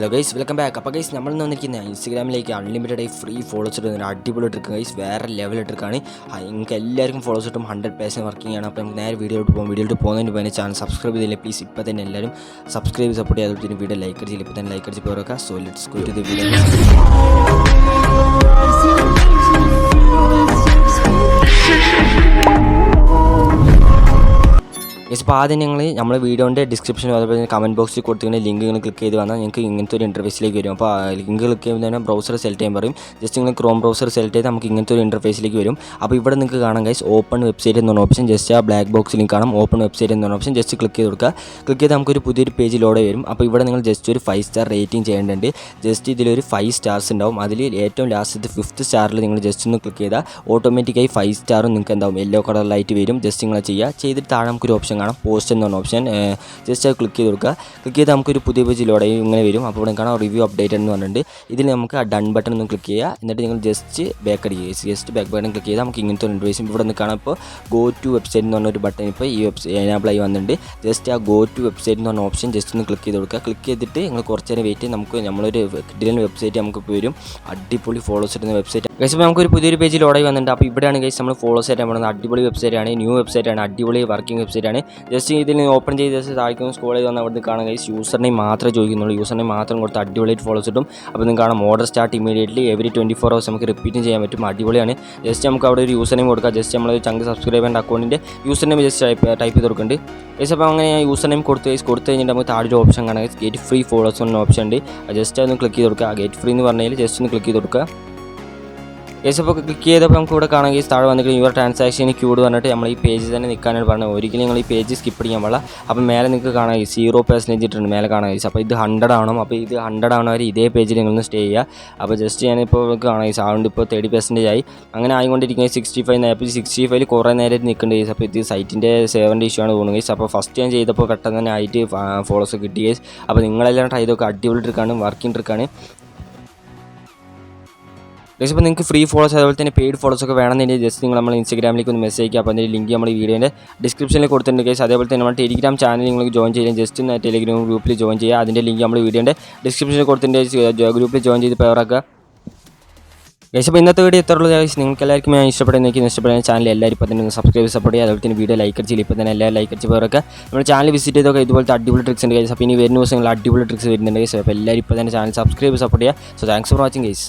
Hello guys, welcome back. അപ്പോൾ guys നമ്മൾ വന്നിരിക്കുന്ന ഇൻസ്റ്റാഗ്രാമിലേക്ക് അൺലിമിറ്റഡ് ആയി ഫ്രീ ഫോളോസ് ഇടുന്ന ഒരു അടിപൊളി ട്രിക്ക് ഗൈസ്, വേറെ ലെവൽ ട്രിക്കാണ്. നിങ്ങൾക്ക് എല്ലാവർക്കും ഫോളോസ് കിട്ടും, 100% വർക്കിംഗ് ആണ്. അപ്പോൾ നമുക്ക് നേരെ വീഡിയോയിട്ട് പോകുന്നതിന് മുമ്പ് ചാനൽ സബ്സ്ക്രൈബ് ചെയ്തില്ല പ്ലീസ് ഇപ്പോൾ തന്നെ എല്ലാവരും സബ്സ്ക്രൈബ് സപ്പോർട്ട് ചെയ്യാതെ തന്നെ വീഡിയോ ലൈക്ക് അടിച്ചില്ല ഇപ്പോൾ തന്നെ ലൈക്ക് അടിച്ച് പോരൊക്കെ. So let's go to the video. ഇപ്പോൾ ആദ്യം നമ്മൾ വീഡിയോൻ്റെ ഡിസ്ക്രിപ്ഷനും അതുപോലെ കമൻറ്റ് ബോക്സിൽ കൊടുത്തിങ്ങനെ ലിങ്ക് നിങ്ങൾ ക്ലിക്ക് ചെയ്ത് വന്നാൽ നിങ്ങൾക്ക് ഇങ്ങനത്തെ ഒരു ഇൻ്റർഫേസിലേക്ക് വരും. അപ്പോൾ ലിങ്ക് ക്ലിക്ക് ചെയ്യുമ്പോൾ തന്നെ ബ്രൗസർ സെലക്ട് ചെയ്യാൻ പറയും. ജസ്റ്റ് നിങ്ങൾ ക്രോം ബ്രൗസർ സെലക്ട് ചെയ്ത് നമുക്ക് ഇങ്ങനത്തെ ഒരു ഇൻ്റർഫേസിലേക്ക് വരും. അപ്പോൾ ഇവിടെ നിങ്ങൾക്ക് കാണാം ഗൈസ്, ഓപ്പൺ വെബ്സൈറ്റ് എന്നൊരു ഓപ്ഷൻ. ജസ്റ്റ് ആ ബ്ലാക്ക് ബോക്സ് ലിങ്ക് കാണാം, ഓപ്പൺ വെബ്സൈറ്റ് എന്നൊരു ഓപ്ഷൻ. ജസ്റ്റ് ക്ലിക്ക് ചെയ്ത് കൊടുക്കുക. ക്ലിക്ക് ചെയ്ത് നമുക്കൊരു പുതിയൊരു പേജ് ലോഡ് വരും. അപ്പോൾ ഇവിടെ നിങ്ങൾ ജസ്റ്റ് ഒരു 5 സ്റ്റാർ റേറ്റിംഗ് ചെയ്യേണ്ടതുണ്ട്. ജസ്റ്റ് ഇതിലൊരു 5 സ്റ്റാർസ് ഉണ്ടാവും. അതിൽ ഏറ്റവും ലാസ്റ്റ് 5th സ്റ്റാറിൽ നിങ്ങൾ ജസ്റ്റ് ഒന്ന് ക്ലിക്ക് ചെയ്താൽ ഓട്ടോമാറ്റിക്കായി 5 സ്റ്റാറും നിങ്ങൾക്ക് എന്താവും യെല്ലോ കളറിലായിട്ട് വരും. ജസ്റ്റ് നിങ്ങൾ ചെയ്തിട്ട് താഴെ നമുക്കൊരു ഓപ്ഷൻ കാണാം, പോസ്റ്റ് എന്നൊരു ഓപ്ഷൻ. ജസ്റ്റ് അത് ക്ലിക്ക് ചെയ്ത് കൊടുക്കുക. ക്ലിക്ക് ചെയ്ത് നമുക്കൊരു പുതിയ പേജ് ലോഡ് ഇങ്ങനെ വരും. അപ്പോൾ ഇവിടെ കാണാം റിവ്യൂ അപ്ഡേറ്റ് എന്ന് പറഞ്ഞിട്ടുണ്ട്. ഇതിൽ നമുക്ക് ആ ഡൺ ബട്ടൺ ഒന്ന് ക്ലിക്ക് ചെയ്യുക. എന്നിട്ട് നിങ്ങൾ ജസ്റ്റ് ബാക്ക് അടിക്കുക. ജസ്റ്റ് ബാക്ക് ബട്ടൺ ക്ലിക്ക് ചെയ്താൽ നമുക്ക് ഇങ്ങനത്തെ ഒരു ഇൻ്റർഫേസ് ഇവിടെ നിന്ന് കാണാം. ഇപ്പോൾ ഗോ ടു വെബ്സൈറ്റ് എന്ന് പറഞ്ഞൊരു ബട്ടൺ ഇപ്പോൾ ഈ വെബ്സൈറ്റ് എനാബിൾ ആയി വന്നിട്ടുണ്ട്. ജസ്റ്റ് ആ ഗോ ടു വെബ്സൈറ്റ് എന്ന് പറഞ്ഞ ഓപ്ഷൻ ജസ്റ്റ് ഒന്ന് ക്ലിക്ക് ചെയ്ത് കൊടുക്കുക. ക്ലിക്ക് ചെയ്തിട്ട് നിങ്ങൾ കുറച്ച് നേരം വെയിറ്റ് ചെയ്ത് നമ്മളൊരു കിടിലൻ വെബ്സൈറ്റ് നമുക്ക് വരും. അടിപൊളി ഫോളോസ് ഇടുന്ന വെബ്സൈറ്റ് ഗൈസ്. ഇപ്പോൾ നമുക്കൊരു പുതിയൊരു പേജ് ലോഡായി വന്നിട്ടുണ്ട്. അപ്പോൾ ഇവിടെയാണ് ഗൈസ് നമ്മൾ ഫോളോസ് ആയിട്ട് നമ്മൾ അടിപൊളി വെബ്സൈറ്റ് ആണ്, ന്യൂ വെബ്സൈറ്റ് ആണ്, അടിപൊളി വർക്കിംഗ് വെബ്സൈറ്റ് ആണ്. ജസ്റ്റ് ഇതിൽ ഓപ്പൺ ചെയ്ത് ജസ്റ്റ് താഴേക്കും സ്ക്രോൾ ചെയ്ത് വന്നാൽ അവിടെ കാണാൻ ഗൈസ് യൂസർ നെയിം മാത്രമേ ചോദിക്കുന്നുള്ളൂ. യൂസർ നെയിം മാത്രം കൊടുത്ത് അടിപൊളിയായിട്ട് ഫോളോസ് കിട്ടും. അപ്പോൾ നിങ്ങൾക്ക് കാണാം order start immediately every 24 hours നമുക്ക് റിപ്പീറ്റും ചെയ്യാൻ പറ്റും. അടിപൊളിയാണ്. ജസ്റ്റ് നമുക്ക് അവിടെ ഒരു യൂസർ നെയിം കൊടുക്കുക. ജസ്റ്റ് നമ്മൾ ചങ്ക് സബ്സ്ക്രൈബ് ചെയ്യേണ്ട അക്കൗണ്ടിൻ്റെ യൂസർ നെയിം ജസ്റ്റ് ടൈപ്പ് ചെയ്ത് കൊടുക്കുന്നുണ്ട് ഗൈസ്. അപ്പോൾ അങ്ങനെ യൂസർ നെയിം കൊടുത്ത് കഴിഞ്ഞിട്ട് നമുക്ക് താഴെ ഒരു ഓപ്ഷൻ കാണാം, ഗെറ്റ് ഫ്രീ ഫോളോസ് എന്ന ഓപ്ഷൻ ഉണ്ട്. ജസ്റ്റ് ഒന്ന് ക്ലിക്ക് ചെയ്ത് കൊടുക്കുക. ഗെറ്റ് ഫ്രീ എന്ന് പറഞ്ഞാൽ ജസ്റ്റ് ഒന്ന് ക്ലിക്ക് ചെയ്ത് കൊടുക്കുക ഗൈസ്. അപ്പോൾ ക്ലിക്ക് ചെയ്തപ്പോൾ നമുക്ക് ഇവിടെ കാണാം ഗൈസ്, താഴെ വന്നിട്ട് യുവർ ട്രാൻസാക്ഷൻ ക്യൂഡ് പറഞ്ഞിട്ട് നമ്മൾ ഈ പേജിൽ തന്നെ നിൽക്കാനാണ് പറഞ്ഞത്. ഒരിക്കലും നിങ്ങൾ ഈ പേജ് സ്കിപ്പ് ചെയ്യാൻ പാടില്ല. അപ്പോൾ മേലെ നിങ്ങൾക്ക് കാണാം 0% ഇട്ടുണ്ട് മേലെ കാണാം ഗൈസ്. അപ്പോൾ ഇത് 100 ആവണം. അപ്പോൾ ഇത് 100 ആവണ വരെ ഇതേ പേജിൽ നിങ്ങളൊന്ന് സ്റ്റേ ചെയ്യുക. അപ്പോൾ ജസ്റ്റ് ഞാനിപ്പോൾ കാണാം ഗൈസ്, അതുകൊണ്ട് ഇപ്പോൾ 30% ആയി. അങ്ങനെ ആയിക്കൊണ്ടിരിക്കുന്നത് 65 അപ്പോൾ 65 കുറേ നേരം നിൽക്കുന്നുണ്ട് ഗൈസ്. അപ്പോൾ ഇത് സൈറ്റിൻ്റെ സേവറിൻ്റെ ഇഷ്യൂ ആണ് തോന്നുന്നു ഗൈസ്. അപ്പോൾ ഫസ്റ്റ് ഞാൻ ചെയ്തപ്പോൾ പെട്ടെന്ന് തന്നെ ആയിട്ട് ഫോളോസ് കിട്ടി ഗൈസ്. അപ്പോൾ നിങ്ങളെല്ലാം ട്രൈ ചെയ്തൊക്കെ അടിപൊളി ട്രിക്കാണ്, വർക്കിംഗ് ട്രിക്കാണ് ഗൈസ്. ഇപ്പോൾ നിങ്ങൾക്ക് ഫ്രീ ഫോളോസ് അതുപോലെ തന്നെ പെയ്ഡ് ഫോളോസ് ഒക്കെ വേണമെന്നുണ്ടെങ്കിൽ ജസ്റ്റ് നിങ്ങൾ നമ്മൾ ഇൻസ്റ്റാഗ്രാമിലേക്ക് ഒന്ന് മെസ്സേജ് ചെയ്യുക. അപ്പോൾ അതിൻ്റെ ലിങ്ക് നമ്മൾ ഈ വീഡിയോൻ്റെ ഡിസ്ക്രിപ്ഷനിൽ കൊടുത്തിട്ടുണ്ട് ഗൈസ്. അതേപോലെ തന്നെ നമ്മൾ ടെലിഗ്രാം ചാനൽ നിങ്ങൾക്ക് ജോയിൻ ചെയ്യാൻ ജസ്റ്റ് ഒന്ന് ടെലിഗ്രാം ഗ്രൂപ്പിൽ ജോയിൻ ചെയ്യുക. അതിൻ്റെ ലിങ്ക് നമ്മൾ വീഡിയോൻ്റെ ഡിസ്ക്രിപ്ഷനിൽ കൊടുത്തിട്ടുണ്ട്. ഗ്രൂപ്പിൽ ജോയിൻ ചെയ്ത് പവറാക്കുക ഗൈസ്. അപ്പോൾ ഇന്നത്തെ വീഡിയോ എത്രയുള്ളൂ ഗൈസ്. നിങ്ങൾക്ക് എല്ലാവർക്കും ഞാൻ ഇഷ്ടപ്പെടുന്ന ചാനൽ എല്ലാവരും ഇപ്പോൾ തന്നെ ഒന്ന് സബ്സ്ക്രൈബ് സപ്പോർട്ട് ചെയ്യുക. അതുപോലെ തന്നെ വീഡിയോ ലൈക്ക് അടിച്ചില്ല ഇപ്പോൾ തന്നെ എല്ലാവരും ലൈക്ക് അടിച്ച് പവറൊക്കെ. നമ്മൾ ചാനൽ വിസിറ്റ് ചെയ്തൊക്കെ ഇതുപോലത്തെ അടിപൊളി ട്രിക്സ് ഉണ്ട് ഗൈസ്. അപ്പോൾ ഇനി വരുന്ന ദിവസങ്ങളിൽ അടിപൊളി ട്രിക്സ് വരുന്നുണ്ട് ഗൈസ്. അപ്പോൾ എല്ലാവരും ഇപ്പോൾ തന്നെ ചാനൽ സബ്സ്ക്രൈബ് സപ്പോർട്ട് ചെയ്യുക. So thanks for watching guys.